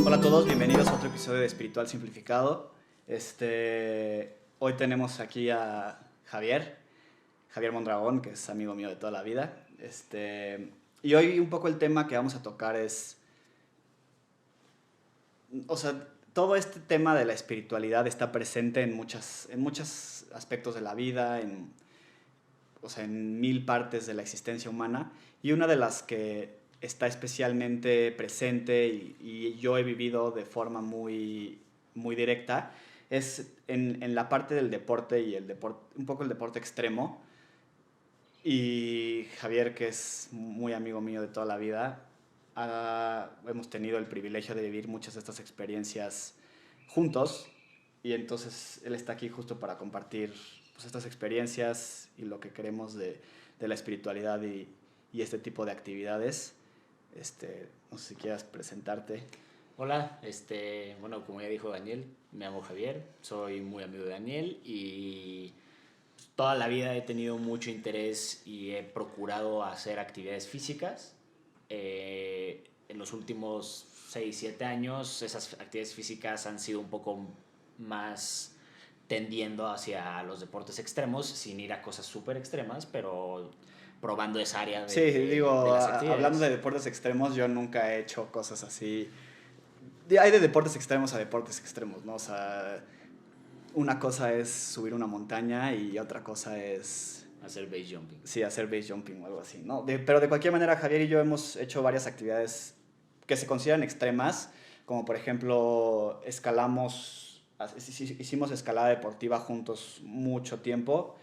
Hola a todos, bienvenidos a otro episodio de Espiritual Simplificado. Hoy tenemos aquí a Javier Mondragón, que es amigo mío de toda la vida. Y hoy un poco el tema que vamos a tocar es, o sea, todo este tema de la espiritualidad está presente en muchos aspectos de la vida, o sea, en mil partes de la existencia humana. Y una de las que está especialmente presente y yo he vivido de forma muy directa es en la parte del deporte y un poco el deporte extremo. Y Javier, que es muy amigo mío de toda la vida, hemos tenido el privilegio de vivir muchas de estas experiencias juntos. Y entonces él está aquí justo para compartir pues, estas experiencias y lo que queremos de la espiritualidad y este tipo de actividades. No sé si quieras presentarte. Hola, bueno, como ya dijo Daniel, me llamo Javier, soy muy amigo de Daniel y pues, toda la vida he tenido mucho interés y he procurado hacer actividades físicas. En los últimos 6 7 años esas actividades físicas han sido un poco más tendiendo hacia los deportes extremos, sin ir a cosas súper extremas, pero probando esa área Sí, de digo, las hablando de actividades. deportes extremos, yo nunca he hecho cosas así. Hay de deportes extremos a deportes extremos, ¿no? O sea, una cosa es subir una montaña y otra cosa es, Hacer base jumping. sí, hacer base jumping o algo así, ¿no? Pero de cualquier manera, Javier y yo hemos hecho varias actividades que se consideran extremas, como por ejemplo, hicimos escalada deportiva juntos mucho tiempo.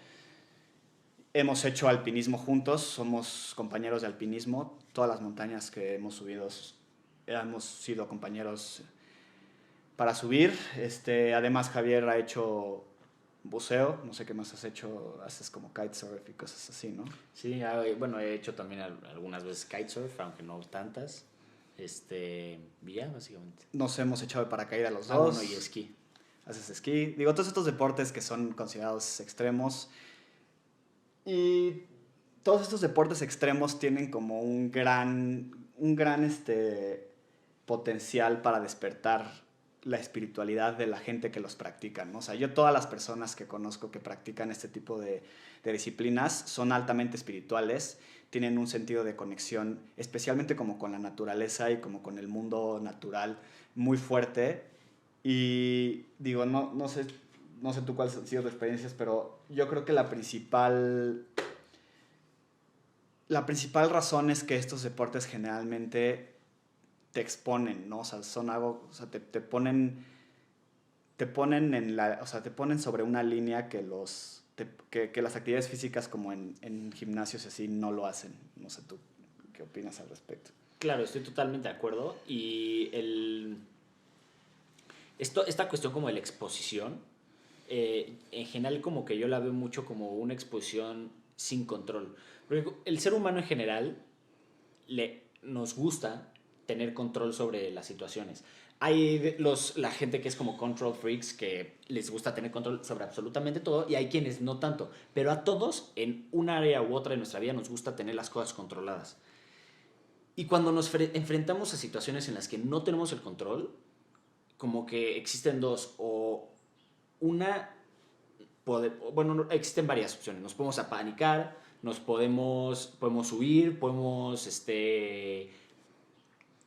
Hemos hecho alpinismo juntos, somos compañeros de alpinismo. Todas las montañas que hemos subido hemos sido compañeros para subir. Además, Javier ha hecho buceo, no sé qué más has hecho, haces como kitesurf y cosas así, ¿no? Sí, bueno, he hecho también algunas veces kitesurf, aunque no tantas. Y ya, básicamente. Nos hemos echado de paracaídas los Bueno, y dos, esquí. haces esquí. Digo, todos estos deportes que son considerados extremos. Y todos estos deportes extremos tienen como un gran potencial para despertar la espiritualidad de la gente que los practica, ¿no? O sea, yo todas las personas que conozco que practican este tipo de disciplinas son altamente espirituales, tienen un sentido de conexión, especialmente como con la naturaleza y como con el mundo natural muy fuerte. Y digo, no sé tú cuáles han sido tus experiencias, pero yo creo que la principal razón es que estos deportes generalmente te exponen, ¿no? O sea, son algo, o sea, te ponen o sea, te ponen sobre una línea que las actividades físicas como en gimnasios y así no lo hacen. No sé tú qué opinas al respecto. Claro, estoy totalmente de acuerdo. Esta cuestión como de la exposición, en general como que yo la veo mucho como una exposición sin control. Porque el ser humano en general nos gusta tener control sobre las situaciones. Hay la gente que es como control freaks, que les gusta tener control sobre absolutamente todo, y hay quienes no tanto. Pero a todos, en un área u otra de nuestra vida, nos gusta tener las cosas controladas. Y cuando nos enfrentamos a situaciones en las que no tenemos el control, como que existen dos, o una, bueno, existen varias opciones. Nos podemos apanicar, podemos huir, podemos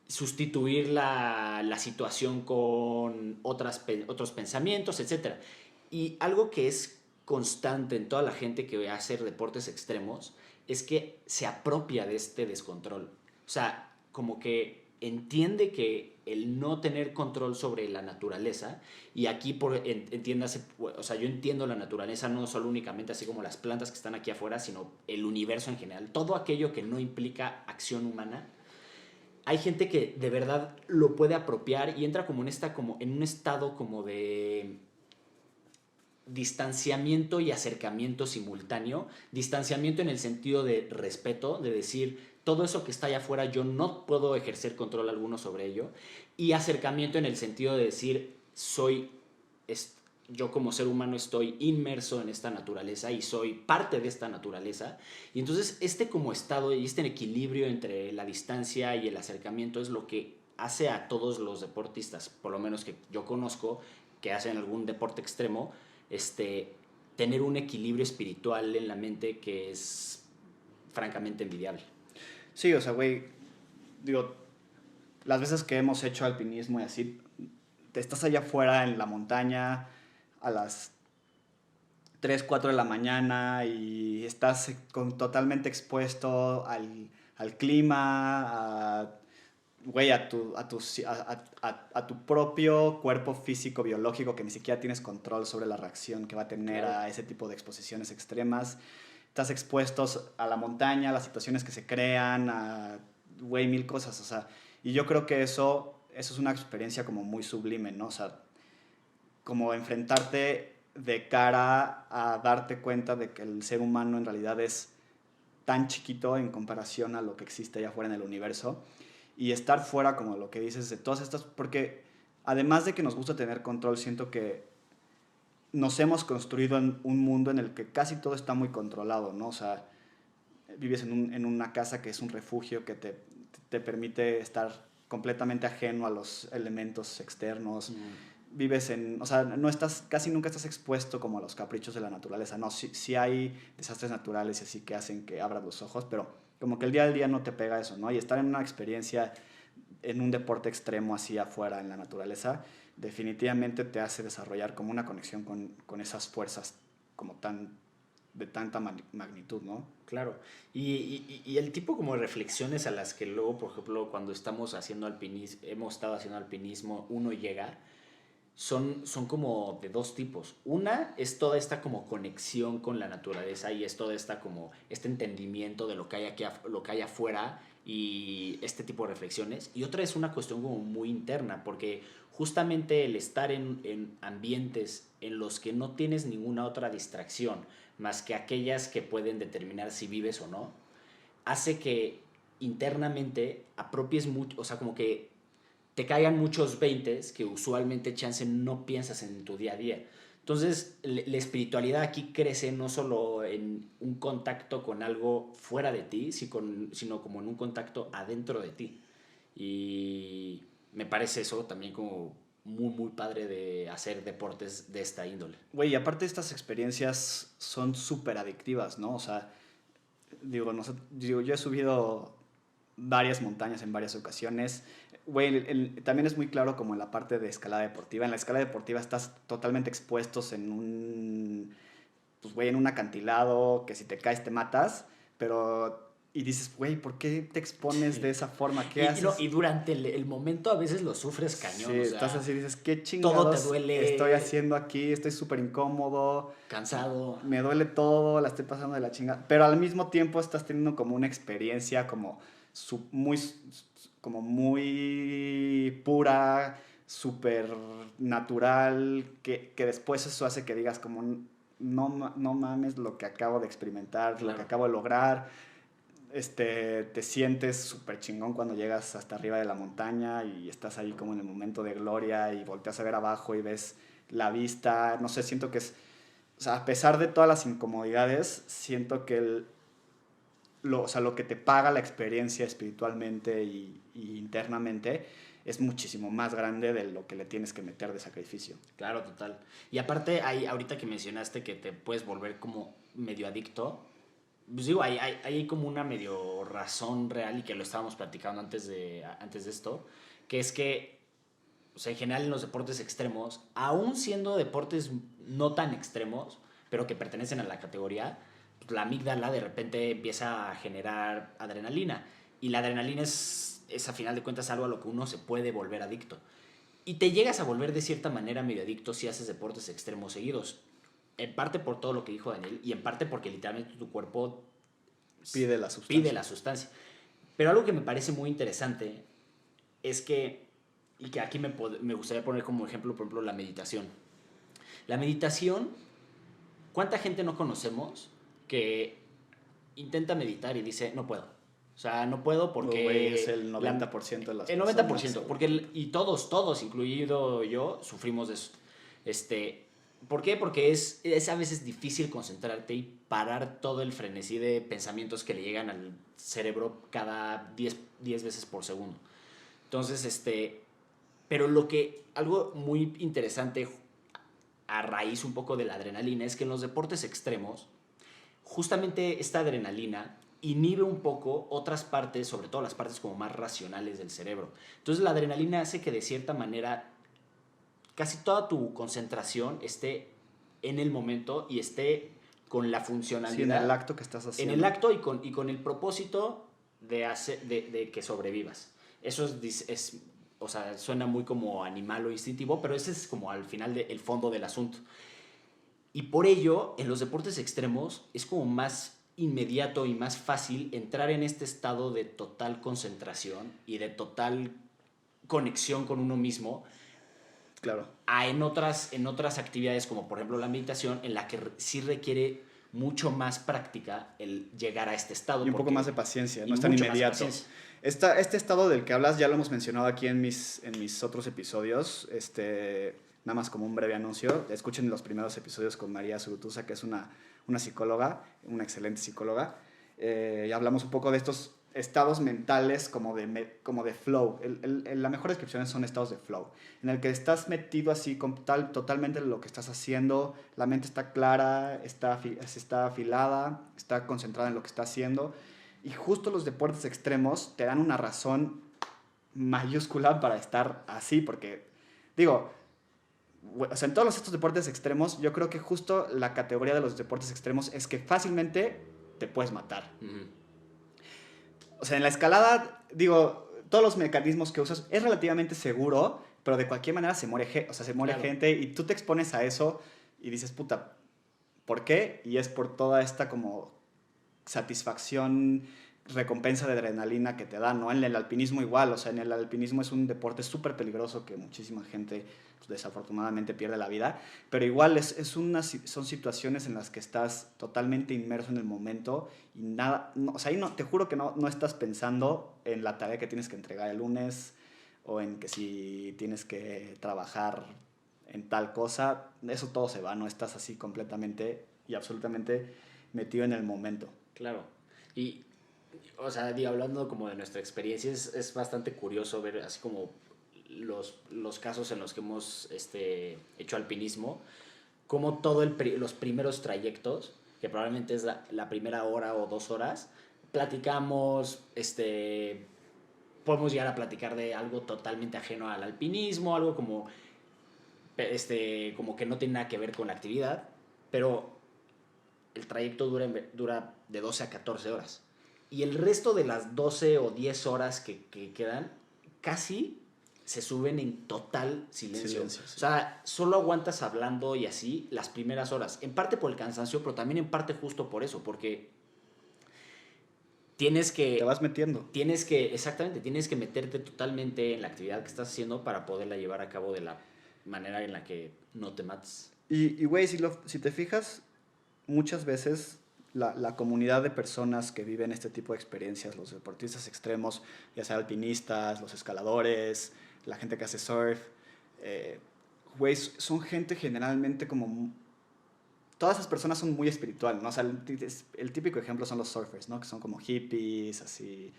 sustituir la situación con otros pensamientos, etcétera. Y algo que es constante en toda la gente que hace deportes extremos es que se apropia de este descontrol. O sea, como que entiende que el no tener control sobre la naturaleza, y aquí entiéndase, o sea, yo entiendo la naturaleza no solo únicamente así como las plantas que están aquí afuera, sino el universo en general, todo aquello que no implica acción humana. Hay gente que de verdad lo puede apropiar y entra como en un estado como de distanciamiento y acercamiento simultáneo. Distanciamiento en el sentido de respeto, de decir, todo eso que está allá afuera yo no puedo ejercer control alguno sobre ello. Y acercamiento en el sentido de decir, yo como ser humano estoy inmerso en esta naturaleza y soy parte de esta naturaleza. Y entonces este como estado y este equilibrio entre la distancia y el acercamiento es lo que hace a todos los deportistas, por lo menos que yo conozco, que hacen algún deporte extremo, tener un equilibrio espiritual en la mente que es francamente envidiable. Sí, o sea, güey, digo, las veces que hemos hecho alpinismo y así, te estás allá afuera en la montaña a las 3 4 de la mañana y estás totalmente expuesto al clima, güey, a tu propio cuerpo físico, biológico, que ni siquiera tienes control sobre la reacción que va a tener Claro. a ese tipo de exposiciones extremas. Estás expuestos a la montaña, a las situaciones que se crean, a, güey, mil cosas, o sea, y yo creo que eso es una experiencia como muy sublime, ¿no? O sea, como enfrentarte de cara a darte cuenta de que el ser humano en realidad es tan chiquito en comparación a lo que existe allá afuera en el universo y estar fuera, como lo que dices, de todas estas, porque además de que nos gusta tener control, siento que nos hemos construido en un mundo en el que casi todo está muy controlado, ¿no? O sea, vives en una casa que es un refugio que te permite estar completamente ajeno a los elementos externos. Vives en, o sea, no estás, casi nunca estás expuesto como a los caprichos de la naturaleza, no, sí hay desastres naturales y así que hacen que abras los ojos, pero como que el día al día no te pega eso, ¿no? Y estar en una experiencia, en un deporte extremo así afuera en la naturaleza, definitivamente te hace desarrollar como una conexión con esas fuerzas como tan, de tanta magnitud, ¿no? Claro. Y el tipo como de reflexiones a las que luego, por ejemplo, cuando estamos haciendo alpinismo, hemos estado haciendo alpinismo, uno llega, son como de dos tipos. Una es toda esta como conexión con la naturaleza y es toda esta como este entendimiento de lo que hay aquí, lo que hay afuera y este tipo de reflexiones. Y otra es una cuestión como muy interna, porque justamente el estar en ambientes en los que no tienes ninguna otra distracción más que aquellas que pueden determinar si vives o no, hace que internamente apropies mucho, o sea, como que te caigan muchos veintes que usualmente chance no piensas en tu día a día. Entonces, la espiritualidad aquí crece no solo en un contacto con algo fuera de ti, sino como en un contacto adentro de ti. Y me parece eso también como muy, muy padre de hacer deportes de esta índole. Güey, y aparte estas experiencias son súper adictivas, ¿no? O sea, digo, digo, yo he subido varias montañas en varias ocasiones. Güey, también es muy claro como en la parte de escalada deportiva. En la escalada deportiva estás totalmente expuestos en pues, güey, en un acantilado que si te caes te matas, pero... Y dices, güey, ¿por qué te expones de esa forma? ¿Qué No, haces? y durante el momento a veces lo sufres Sí, cañón, o estás sea, así, dices, ¿qué todo te chingados estoy duele, haciendo aquí? Estoy súper incómodo, cansado. me duele todo, la estoy pasando de la chinga, pero al mismo tiempo estás teniendo como una experiencia como como muy pura, súper natural, que después eso hace que digas como no mames lo que acabo de experimentar, lo que Claro. acabo de lograr. Te sientes súper chingón cuando llegas hasta arriba de la montaña y estás ahí como en el momento de gloria y volteas a ver abajo y ves la vista, no sé, siento que es, o sea, a pesar de todas las incomodidades, siento que o sea, lo que te paga la experiencia espiritualmente y internamente es muchísimo más grande de lo que le tienes que meter de sacrificio. Claro, total. Y aparte, ahorita que mencionaste que te puedes volver como medio adicto, pues digo, hay como una medio razón real y que lo estábamos platicando antes de esto, que es que, o sea, en general en los deportes extremos, aún siendo deportes no tan extremos, pero que pertenecen a la categoría, pues la amígdala de repente empieza a generar adrenalina. Y la adrenalina es a final de cuentas algo a lo que uno se puede volver adicto. Y te llegas a volver de cierta manera medio adicto si haces deportes extremos seguidos. En parte por todo lo que dijo Daniel y en parte porque literalmente tu cuerpo Pide la pide sustancia. la sustancia. Pero algo que me parece muy interesante es que, y que aquí me gustaría poner como ejemplo, por ejemplo, la meditación. La meditación, ¿cuánta gente no conocemos que intenta meditar y dice, no puedo? O sea, no puedo Güey, es porque... el 90% de las El personas. 90%, porque y todos, incluido yo, sufrimos de eso. ¿Por qué? Porque es a veces difícil concentrarte y parar todo el frenesí de pensamientos que le llegan al cerebro cada 10 veces por segundo. Entonces, pero algo muy interesante a raíz un poco de la adrenalina es que en los deportes extremos, justamente esta adrenalina inhibe un poco otras partes, sobre todo las partes como más racionales del cerebro. Entonces la adrenalina hace que de cierta manera casi toda tu concentración esté en el momento y esté con la funcionalidad. Sí, en el acto que estás haciendo. En el acto y con el propósito de que sobrevivas. Eso o sea, suena muy como animal o instintivo, pero ese es como al final el fondo del asunto. Y por ello, en los deportes extremos es como más inmediato y más fácil entrar en este estado de total concentración y de total conexión con uno mismo. Claro. En otras actividades, como por ejemplo la meditación, en la que sí requiere mucho más práctica el llegar a este estado. Y un poco más de paciencia, no es tan mucho más de inmediato. paciencia. Este estado del que hablas ya lo hemos mencionado aquí en mis otros episodios. Nada más como un breve anuncio. Escuchen los primeros episodios con María Zurutuza, que es una psicóloga, una excelente psicóloga. Y hablamos un poco de estos estados mentales como de flow. La mejor descripción son estados de flow, en el que estás metido así totalmente en lo que estás haciendo, la mente está clara, está afilada, está concentrada en lo que está haciendo, y justo los deportes extremos te dan una razón mayúscula para estar así, porque, digo, o sea, en todos estos deportes extremos, yo creo que justo la categoría de los deportes extremos es que fácilmente te puedes matar. O sea, en la escalada, digo, todos los mecanismos que usas es relativamente seguro, pero de cualquier manera se muere claro. Gente, y tú te expones a eso y dices, puta, ¿por qué? Y es por toda esta como satisfacción, recompensa de adrenalina que te da, ¿no? En el alpinismo igual, o sea, en el alpinismo es un deporte súper peligroso que muchísima gente pues, desafortunadamente pierde la vida, pero igual son situaciones en las que estás totalmente inmerso en el momento y nada, no, o sea, ahí te juro que no estás pensando en la tarea que tienes que entregar el lunes o en que si tienes que trabajar en tal cosa, eso todo se va, no estás así completamente y absolutamente metido en el momento. Claro, y o sea, hablando como de nuestra experiencia, es bastante curioso ver así como los casos en los que hemos hecho alpinismo, como los primeros trayectos, que probablemente es la primera hora o 2 horas, platicamos, podemos llegar a platicar de algo totalmente ajeno al alpinismo, algo como que no tiene nada que ver con la actividad, pero el trayecto dura de 12 a 14 horas. Y el resto de las 12 o 10 horas que quedan, casi se suben en total silencio. Sí. O sea, solo aguantas hablando y así las primeras horas. En parte por el cansancio, pero también en parte justo por eso, porque tienes que... Te vas metiendo. Exactamente, tienes que meterte totalmente en la actividad que estás haciendo para poderla llevar a cabo de la manera en la que no te mates. Y güey, si te fijas, muchas veces la comunidad de personas que viven este tipo de experiencias, los deportistas extremos, ya sea alpinistas, los escaladores, la gente que hace surf, güey, son gente generalmente como... Todas esas personas son muy espirituales, ¿no? O sea, el típico ejemplo son los surfers, ¿no? Que son como hippies, así...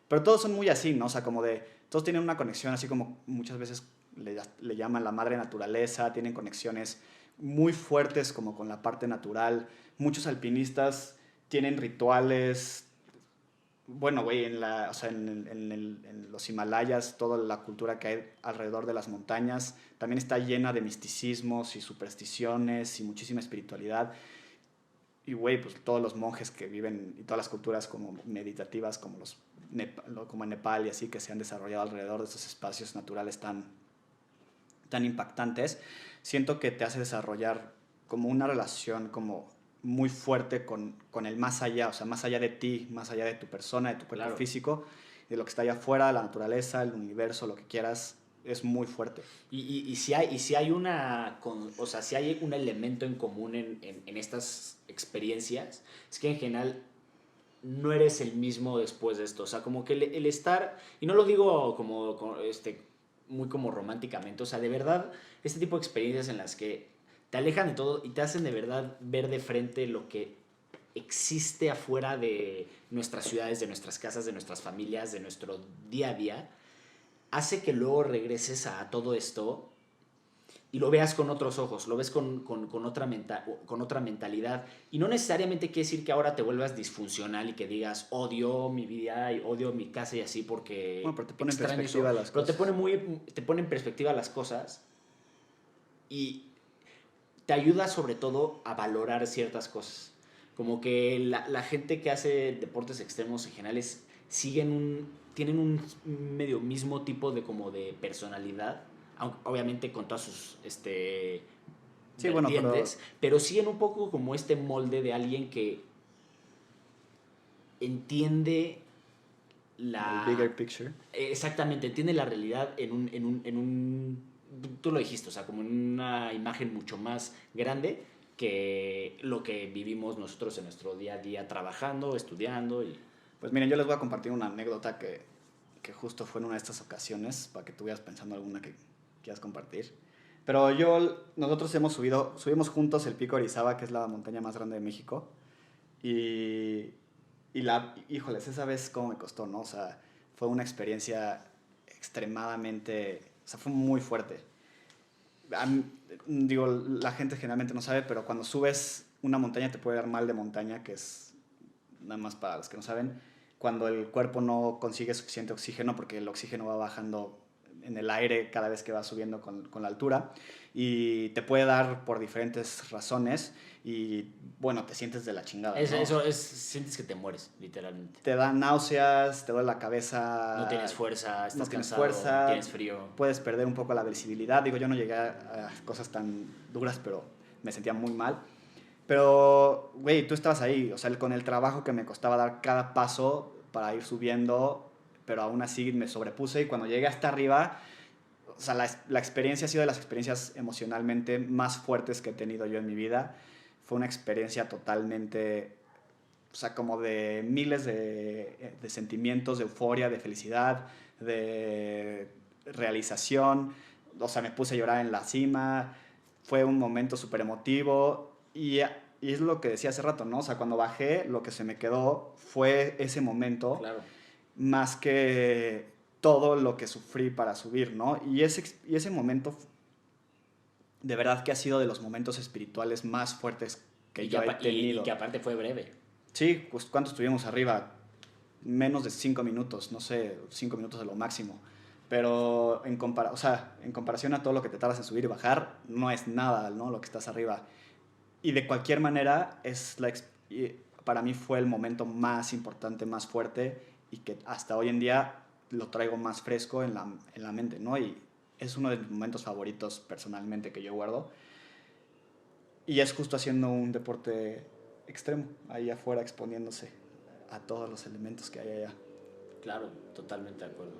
Pero todos son muy así, ¿no? O sea, como de... Todos tienen una conexión, así como muchas veces le llaman la madre naturaleza, tienen conexiones muy fuertes como con la parte natural. Muchos alpinistas tienen rituales. Bueno, güey, en los Himalayas, toda la cultura que hay alrededor de las montañas también está llena de misticismos y supersticiones y muchísima espiritualidad. Y, güey, pues todos los monjes que viven y todas las culturas como meditativas, como como en Nepal y así, que se han desarrollado alrededor de esos espacios naturales tan impactantes, siento que te hace desarrollar como una relación como muy fuerte con el más allá, o sea, más allá de ti, más allá de tu persona, de tu cuerpo físico, de lo que está allá afuera, la naturaleza, el universo, lo que quieras, es muy fuerte. Y si hay si hay un elemento en común en estas experiencias, es que en general no eres el mismo después de esto. O sea, como que el estar, y no lo digo muy como románticamente, o sea, de verdad, este tipo de experiencias en las que te alejan de todo y te hacen de verdad ver de frente lo que existe afuera de nuestras ciudades, de nuestras casas, de nuestras familias, de nuestro día a día, hace que luego regreses a todo esto y lo veas con otros ojos, lo ves con otra mentalidad. Y no necesariamente quiere decir que ahora te vuelvas disfuncional y que digas, odio mi vida y odio mi casa y así porque Bueno, pero te pone en extraño eso. perspectiva las Pero cosas. te pone en perspectiva las cosas y te ayuda sobre todo a valorar ciertas cosas. Como que la gente que hace deportes extremos en general tienen un medio mismo tipo de como de personalidad, obviamente con todas sus Sí, bueno, vertientes, pero siguen un poco como este molde de alguien que entiende el la... bigger picture. Exactamente, entiende la realidad tú lo dijiste, o sea, como en una imagen mucho más grande que lo que vivimos nosotros en nuestro día a día trabajando, estudiando y... Pues miren, yo les voy a compartir una anécdota que justo fue en una de estas ocasiones, para que tú vayas pensando alguna que quieras compartir. Pero nosotros subimos juntos el Pico Orizaba, que es la montaña más grande de México. Y, híjoles, esa vez cómo me costó, ¿no? O sea, fue una experiencia extremadamente, o sea, fue muy fuerte. A mí- Digo, la gente generalmente no sabe, pero cuando subes una montaña te puede dar mal de montaña, que es, nada más para los que no saben, cuando el cuerpo no consigue suficiente oxígeno, porque el oxígeno va bajando en el aire cada vez que va subiendo con la altura, y te puede dar por diferentes razones, y bueno, te sientes de la chingada, ¿no? Sientes que te mueres, literalmente. Te dan náuseas, te duele la No tienes cabeza, fuerza, no estás tienes cansado, fuerza, tienes frío. puedes perder un poco la visibilidad. Digo, yo no llegué a cosas tan duras, pero me sentía muy mal. Pero, güey, tú estabas ahí, o sea, con el trabajo que me costaba dar cada paso para ir subiendo, pero aún así me sobrepuse y cuando llegué hasta arriba, o sea, la experiencia ha sido de las experiencias emocionalmente más fuertes que he tenido yo en mi vida. Fue una experiencia totalmente, o sea, como de miles de sentimientos, de euforia, de felicidad, de realización. O sea, me puse a llorar en la cima. Fue un momento súper emotivo. Y es lo que decía hace rato, ¿no? O sea, cuando bajé, lo que se me quedó fue ese momento, Claro. más que todo lo que sufrí para subir, ¿no? Y ese momento, de verdad que ha sido de los momentos espirituales más fuertes que yo he Y que tenido. aparte fue breve. Sí, pues ¿cuánto estuvimos arriba? Menos de 5 minutos, no sé, 5 minutos de lo máximo. Pero o sea, en comparación a todo lo que te tardas en subir y bajar, no es nada, ¿no? Lo que estás arriba. Y de cualquier manera, para mí fue el momento más importante, más fuerte y que hasta hoy en día lo traigo más fresco en la mente, ¿no? Y es uno de mis momentos favoritos personalmente que yo guardo. Y es justo haciendo un deporte extremo, ahí afuera exponiéndose a todos los elementos que hay allá. Claro, totalmente de acuerdo.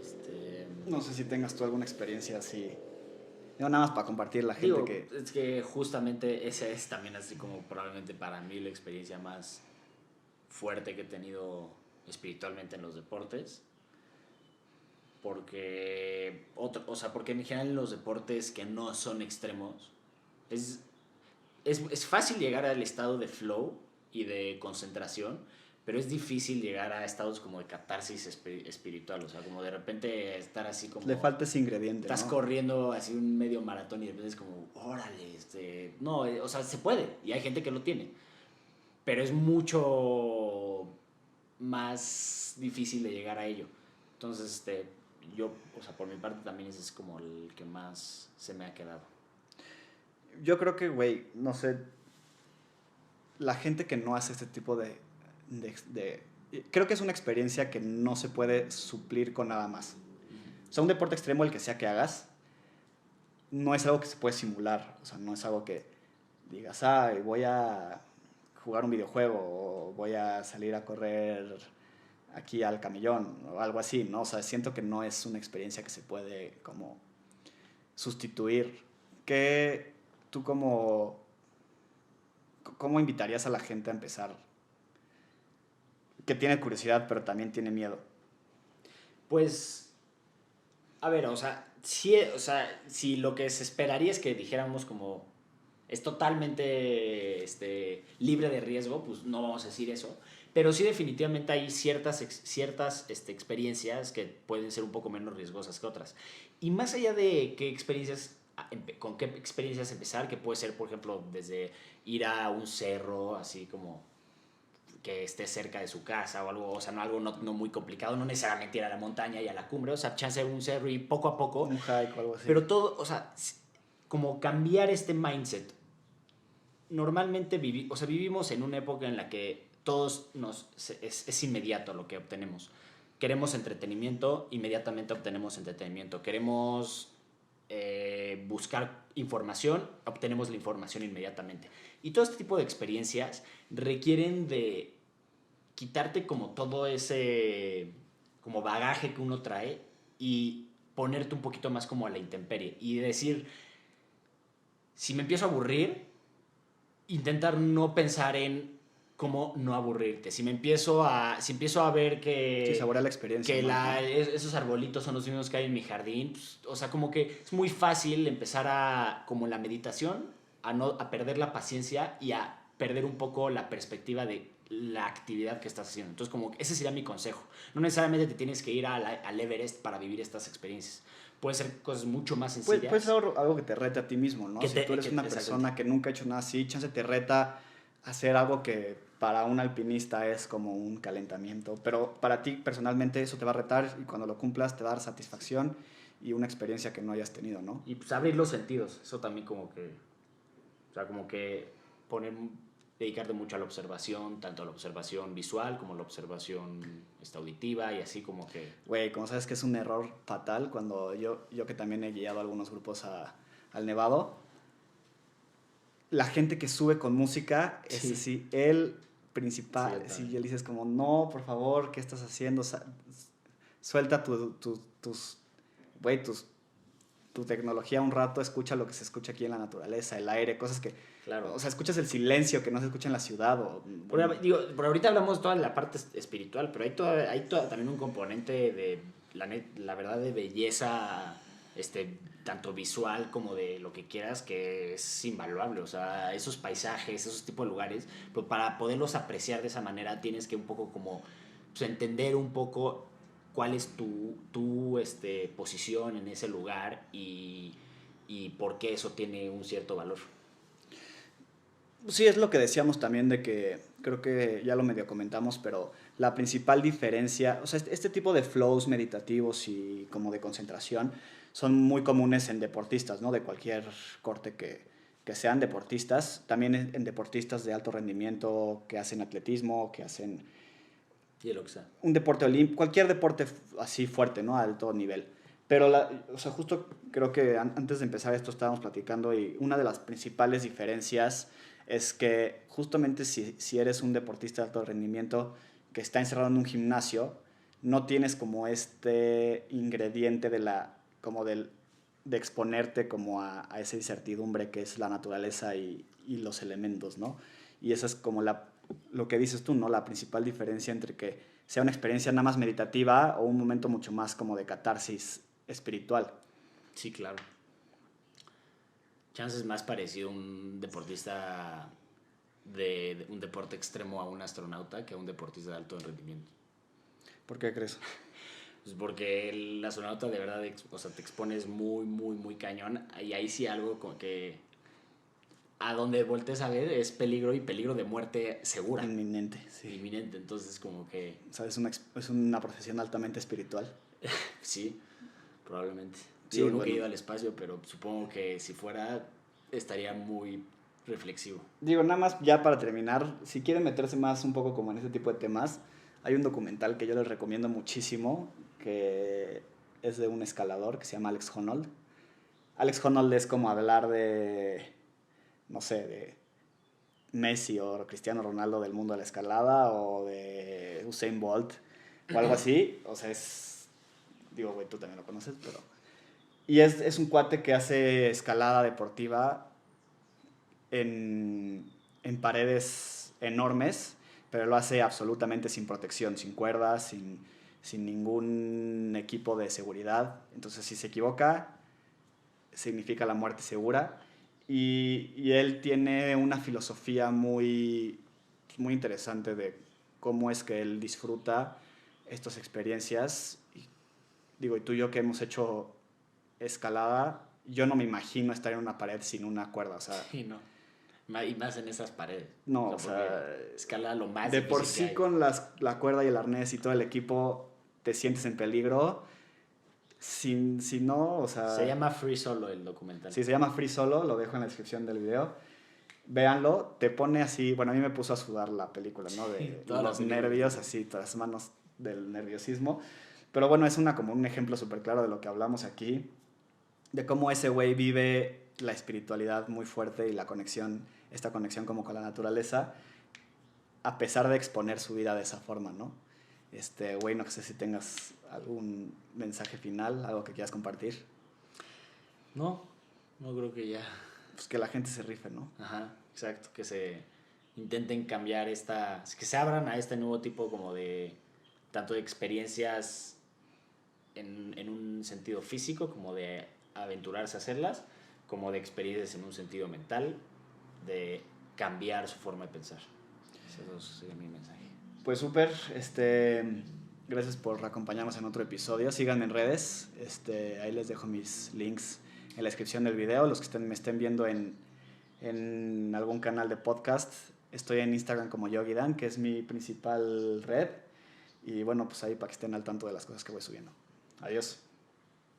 Este, No sé si tengas tú alguna experiencia así. Yo nada más para compartir la gente digo, que... es que justamente esa es también así como probablemente para mí la experiencia más fuerte que he tenido espiritualmente en los deportes. Porque en general en los deportes que no son extremos, es, es fácil llegar al estado de flow y de concentración, pero es difícil llegar a estados como de catarsis espiritual, o sea, como de repente estar así como... Le falta ese ingrediente, Estás ¿no? corriendo así un medio maratón y de repente es como, órale, no, o sea, se puede y hay gente que lo tiene, pero es mucho más difícil de llegar a ello. Entonces, yo, o sea, por mi parte también ese es como el que más se me ha quedado. Yo creo que, güey, no sé, la gente que no hace este tipo creo que es una experiencia que no se puede suplir con nada más. O sea, un deporte extremo, el que sea que hagas, no es algo que se puede simular. O sea, no es algo que digas, voy a jugar un videojuego o voy a salir a correr aquí al camellón o algo así, ¿no? O sea, siento que no es una experiencia que se puede como sustituir. ¿Qué tú cómo invitarías a la gente a empezar? Que tiene curiosidad, pero también tiene miedo. Pues A ver, o sea, sí, o sea, si lo que se esperaría es que dijéramos como es totalmente libre de riesgo, pues no vamos a decir eso. Pero sí definitivamente hay ciertas experiencias que pueden ser un poco menos riesgosas que otras. Y más allá de qué experiencias, con qué experiencias empezar, que puede ser, por ejemplo, desde ir a un cerro, así como que esté cerca de su casa o algo, o sea, no algo no muy complicado, no necesariamente ir a la montaña y a la cumbre, o sea, chance un cerro y poco a poco, Un hike o algo así. pero todo, o sea, como cambiar este mindset. Normalmente o sea, vivimos en una época en la que es inmediato lo que obtenemos. Queremos entretenimiento, inmediatamente obtenemos entretenimiento. Queremos buscar información, obtenemos la información inmediatamente. Y todo este tipo de experiencias requieren de quitarte como todo ese como bagaje que uno trae y ponerte un poquito más como a la intemperie y decir, si me empiezo a aburrir, intentar no pensar en cómo no aburrirte. Si empiezo a ver Sí, saborear la experiencia que más, ¿no? esos arbolitos son los mismos que hay en mi jardín, pues, o sea, como que es muy fácil empezar como la meditación, a perder la paciencia y a perder un poco la perspectiva de la actividad que estás haciendo. Entonces, como que ese sería mi consejo. No necesariamente te tienes que ir al Everest para vivir estas experiencias. Puede ser cosas mucho más Puede sencillas. ser algo que te rete a ti mismo, ¿no? Si tú eres una Exactamente. persona que nunca ha hecho nada así, chance te reta a hacer algo que para un alpinista es como un calentamiento, pero para ti personalmente eso te va a retar y cuando lo cumplas te va a dar satisfacción y una experiencia que no hayas tenido, ¿no? Y pues abrir los sentidos, eso también como que, o sea, como que poner, dedicarte mucho a la observación, tanto a la observación visual como a la observación auditiva y así como que... Güey, como sabes que es un error fatal cuando yo que también he guiado a algunos grupos al Nevado, la gente que sube con música es Sí, así, el sí, principal, yo si también. le dices como, no, por favor, ¿qué estás haciendo? Suelta güey, tu tecnología un rato, escucha lo que se escucha aquí en la naturaleza, el aire, cosas que, Claro. o sea, escuchas el silencio que no se escucha en la ciudad. Digo, por ahorita hablamos de toda la parte espiritual, pero también un componente de, la verdad, de belleza, tanto visual como de lo que quieras, que es invaluable. O sea, esos paisajes, esos tipos de lugares, pero para poderlos apreciar de esa manera tienes que un poco como pues, entender un poco cuál es tu posición en ese lugar y por qué eso tiene un cierto valor. Sí, es lo que decíamos también de que creo que ya lo medio comentamos, pero la principal diferencia, o sea, este tipo de flows meditativos y como de concentración son muy comunes en deportistas, ¿no? De cualquier corte que sean deportistas, también en deportistas de alto rendimiento que hacen atletismo, que hacen Y lo que sea. un deporte olímpico, cualquier deporte así fuerte, ¿no? A alto nivel. Pero, o sea, justo creo que antes de empezar esto estábamos platicando y una de las principales diferencias es que justamente si eres un deportista de alto rendimiento que está encerrado en un gimnasio, no tienes como este ingrediente como de exponerte como a esa incertidumbre que es la naturaleza y los elementos, ¿no? Y esa es como lo que dices tú, ¿no? La principal diferencia entre que sea una experiencia nada más meditativa o un momento mucho más como de catarsis espiritual. Sí, claro. Chance es más parecido a un deportista de un deporte extremo a un astronauta que a un deportista de alto rendimiento. ¿Por qué crees? Pues porque el astronauta de verdad, o sea, te expones muy, muy, muy cañón. Y ahí sí algo como que a donde voltees a ver es peligro y peligro de muerte segura, Inminente, sí. inminente. Entonces como que O sea, es una profesión altamente espiritual. sí, probablemente. Digo, Sí, nunca he bueno. ido al espacio, pero supongo que si fuera estaría muy reflexivo. Digo, nada más ya para terminar, si quieren meterse más un poco como en este tipo de temas, hay un documental que yo les recomiendo muchísimo, que es de un escalador que se llama Alex Honnold. Alex Honnold es como hablar de, no sé, de Messi o Cristiano Ronaldo del mundo de la escalada o de Usain Bolt o algo así. O sea, digo, güey, tú también lo conoces, pero... Y es un cuate que hace escalada deportiva en paredes enormes, pero lo hace absolutamente sin protección, sin cuerdas, sin ningún equipo de seguridad. Entonces, si se equivoca, significa la muerte segura. Y él tiene una filosofía muy interesante de cómo es que él disfruta estas experiencias. Y tú y yo que hemos hecho escalada, yo no me imagino estar en una pared sin una cuerda, o sea... Sí, no. Y más en esas paredes. No, o sea... Escala lo más de por difícil sí con la cuerda y el arnés y todo el equipo te sientes en peligro. Si no, o sea... Se llama Free Solo el documental. Sí, se llama Free Solo, lo dejo en la descripción del video. Véanlo, te pone así... Bueno, a mí me puso a sudar la película, ¿no? De los nervios, así, todas las manos del nerviosismo. Pero bueno, es como un ejemplo súper claro de lo que hablamos aquí. De cómo ese güey vive la espiritualidad muy fuerte y esta conexión como con la naturaleza, a pesar de exponer su vida de esa forma, ¿no? Güey, no sé si tengas algún mensaje final, algo que quieras compartir. No creo que ya. Pues que la gente se rife, ¿no? Ajá, exacto, que se intenten cambiar que se abran a este nuevo tipo como de, tanto de experiencias en un sentido físico, como de aventurarse a hacerlas, como de experiencias en un sentido mental, de cambiar su forma de pensar. Ese sería mi mensaje. Pues súper, gracias por acompañarnos en otro episodio. Síganme en redes, ahí les dejo mis links en la descripción del video. Los que me estén viendo en algún canal de podcast, estoy en Instagram como YogiDan, que es mi principal red. Y bueno, pues ahí para que estén al tanto de las cosas que voy subiendo. Adiós.